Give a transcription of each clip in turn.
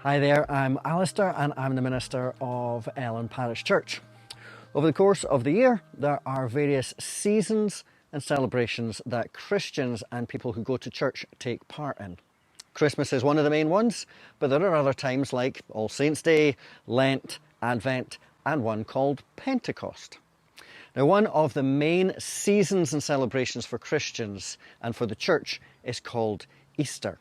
Hi there, I'm Alastair and I'm the minister of Ellen Parish Church. Over the course of the year, there are various seasons and celebrations that Christians and people who go to church take part in. Christmas is one of the main ones, but there are other times like All Saints' Day, Lent, Advent, and one called Pentecost. Now, one of the main seasons and celebrations for Christians and for the church is called Easter.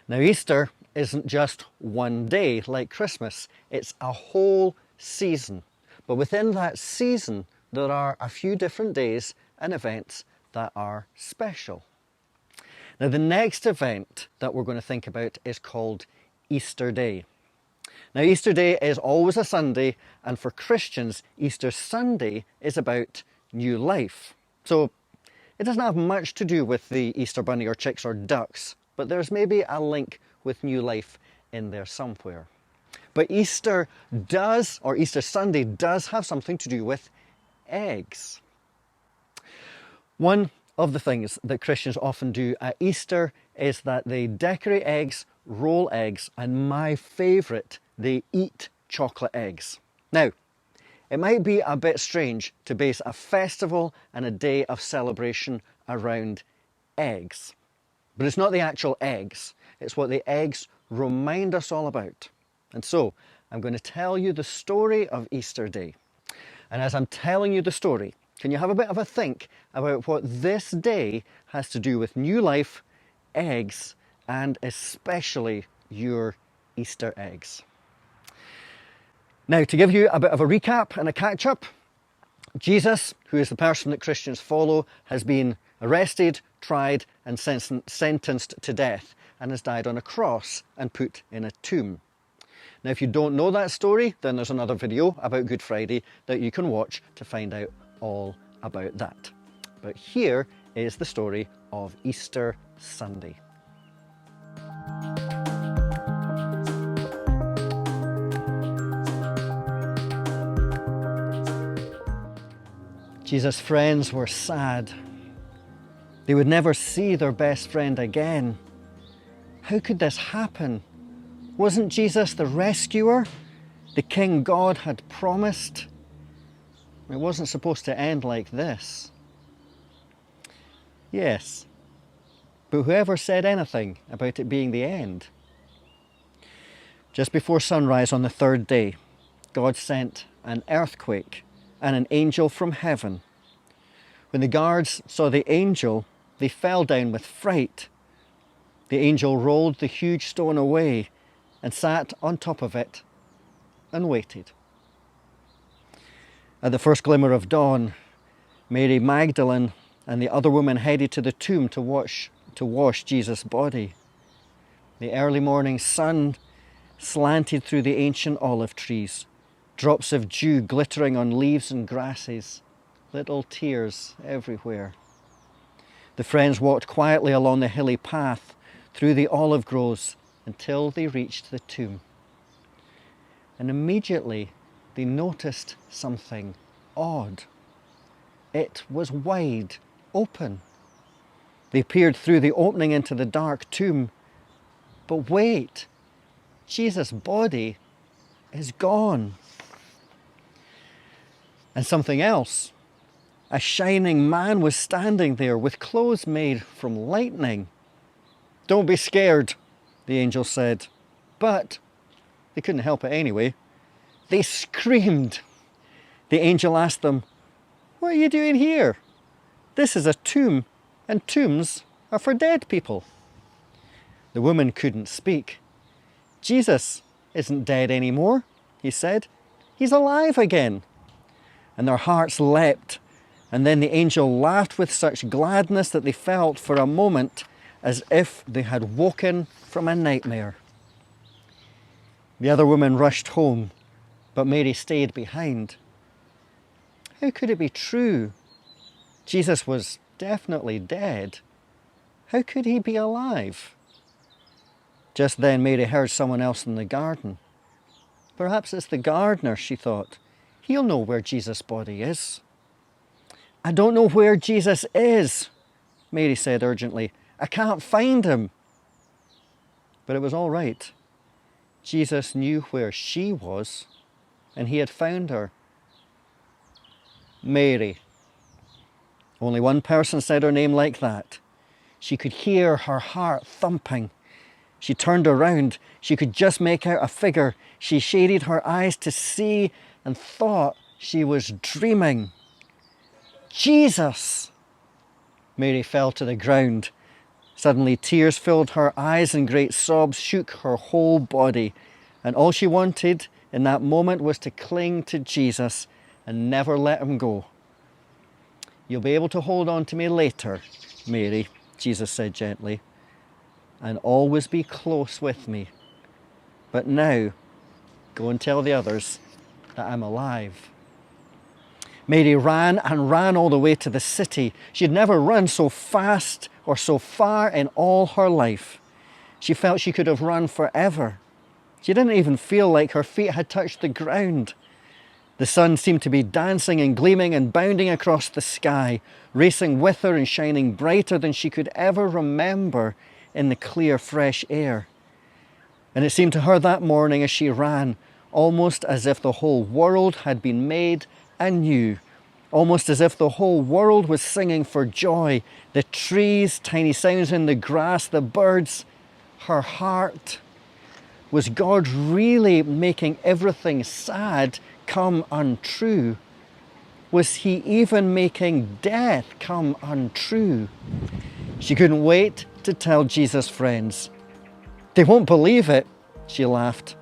Now, Easter isn't just one day like Christmas, it's a whole season. But within that season, there are a few different days and events that are special. Now, the next event that we're going to think about is called Easter Day. Now, Easter Day is always a Sunday, and for Christians, Easter Sunday is about new life. So it doesn't have much to do with the Easter bunny or chicks or ducks, but there's maybe a link with new life in there somewhere. But Easter Sunday does have something to do with eggs. One of the things that Christians often do at Easter is that they decorate eggs, roll eggs, and my favourite, they eat chocolate eggs. Now, it might be a bit strange to base a festival and a day of celebration around eggs. But it's not the actual eggs, it's what the eggs remind us all about. And so, I'm going to tell you the story of Easter Day. And as I'm telling you the story, can you have a bit of a think about what this day has to do with new life, eggs, and especially your Easter eggs? Now, to give you a bit of a recap and a catch-up, Jesus, who is the person that Christians follow, has been arrested, tried, and sentenced to death, and has died on a cross and put in a tomb. Now, if you don't know that story, then there's another video about Good Friday that you can watch to find out all about that. But here is the story of Easter Sunday. Jesus' friends were sad. They would never see their best friend again. How could this happen? Wasn't Jesus the rescuer, the King God had promised? It wasn't supposed to end like this. Yes, but whoever said anything about it being the end? Just before sunrise on the third day, God sent an earthquake and an angel from heaven. When the guards saw the angel, they fell down with fright. The angel rolled the huge stone away and sat on top of it and waited. At the first glimmer of dawn, Mary Magdalene and the other woman headed to the tomb to wash Jesus' body. The early morning sun slanted through the ancient olive trees, drops of dew glittering on leaves and grasses, little tears everywhere. The friends walked quietly along the hilly path through the olive groves until they reached the tomb. And immediately they noticed something odd. It was wide open. They peered through the opening into the dark tomb. But wait, Jesus' body is gone. And something else. A shining man was standing there with clothes made from lightning. "Don't be scared," the angel said. But they couldn't help it anyway. They screamed. The angel asked them, "What are you doing here? This is a tomb, and tombs are for dead people." The woman couldn't speak. "Jesus isn't dead anymore," he said. "He's alive again." And their hearts leapt. And then the angel laughed with such gladness that they felt for a moment as if they had woken from a nightmare. The other woman rushed home, but Mary stayed behind. How could it be true? Jesus was definitely dead. How could he be alive? Just then Mary heard someone else in the garden. Perhaps it's the gardener, she thought. He'll know where Jesus' body is. "I don't know where Jesus is," Mary said urgently. "I can't find him." But it was all right. Jesus knew where she was, and he had found her. Mary. Only one person said her name like that. She could hear her heart thumping. She turned around. She could just make out a figure. She shaded her eyes to see and thought she was dreaming. Jesus! Mary fell to the ground. Suddenly tears filled her eyes and great sobs shook her whole body. And all she wanted in that moment was to cling to Jesus and never let him go. You'll be able to hold on to me later, Mary, Jesus said gently, and always be close with me. But now, go and tell the others that I'm alive. Mary ran and ran all the way to the city. She'd never run so fast or so far in all her life. She felt she could have run forever. She didn't even feel like her feet had touched the ground. The sun seemed to be dancing and gleaming and bounding across the sky, racing with her and shining brighter than she could ever remember in the clear, fresh air. And it seemed to her that morning as she ran, almost as if the whole world had been made anew, almost as if the whole world was singing for joy. The trees, tiny sounds in the grass, the birds. Her heart. Was God really making everything sad come untrue? Was he even making death come untrue? She couldn't wait to tell Jesus' friends. They won't believe it, she laughed.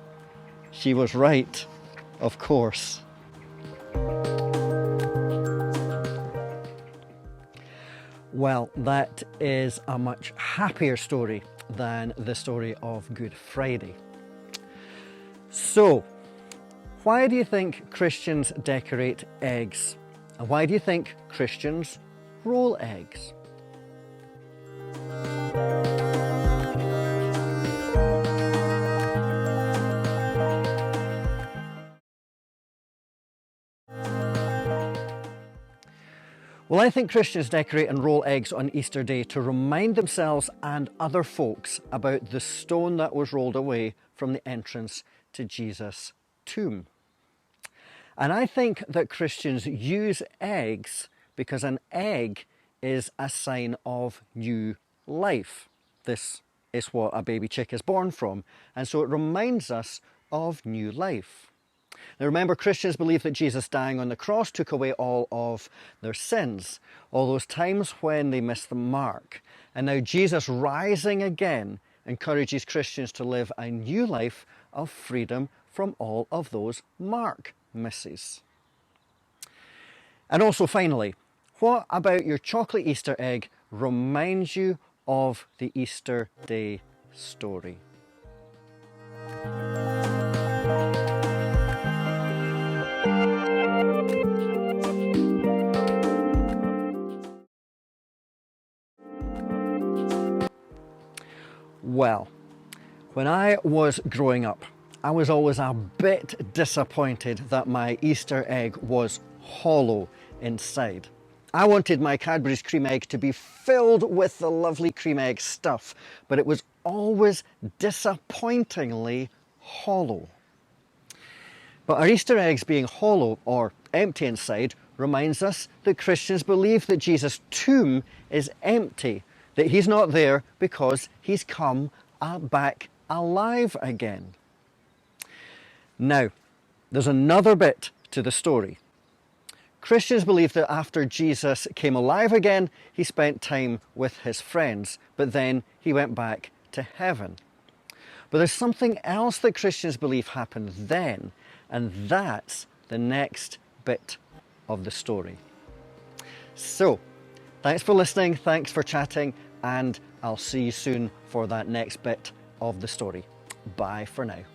She was right, of course. Well, that is a much happier story than the story of Good Friday. So, why do you think Christians decorate eggs? And why do you think Christians roll eggs? Well, I think Christians decorate and roll eggs on Easter Day to remind themselves and other folks about the stone that was rolled away from the entrance to Jesus' tomb. And I think that Christians use eggs because an egg is a sign of new life. This is what a baby chick is born from. And so it reminds us of new life. Now remember, Christians believe that Jesus dying on the cross took away all of their sins, all those times when they missed the mark. And now Jesus rising again encourages Christians to live a new life of freedom from all of those mark misses. And also finally, what about your chocolate Easter egg reminds you of the Easter Day story? Well, when I was growing up, I was always a bit disappointed that my Easter egg was hollow inside. I wanted my Cadbury's cream egg to be filled with the lovely cream egg stuff, but it was always disappointingly hollow. But our Easter eggs being hollow or empty inside reminds us that Christians believe that Jesus' tomb is empty, that he's not there because he's come back alive again. Now, there's another bit to the story. Christians believe that after Jesus came alive again, he spent time with his friends, but then he went back to heaven. But there's something else that Christians believe happened then, and that's the next bit of the story. So, thanks for listening, thanks for chatting, and I'll see you soon for that next bit of the story. Bye for now.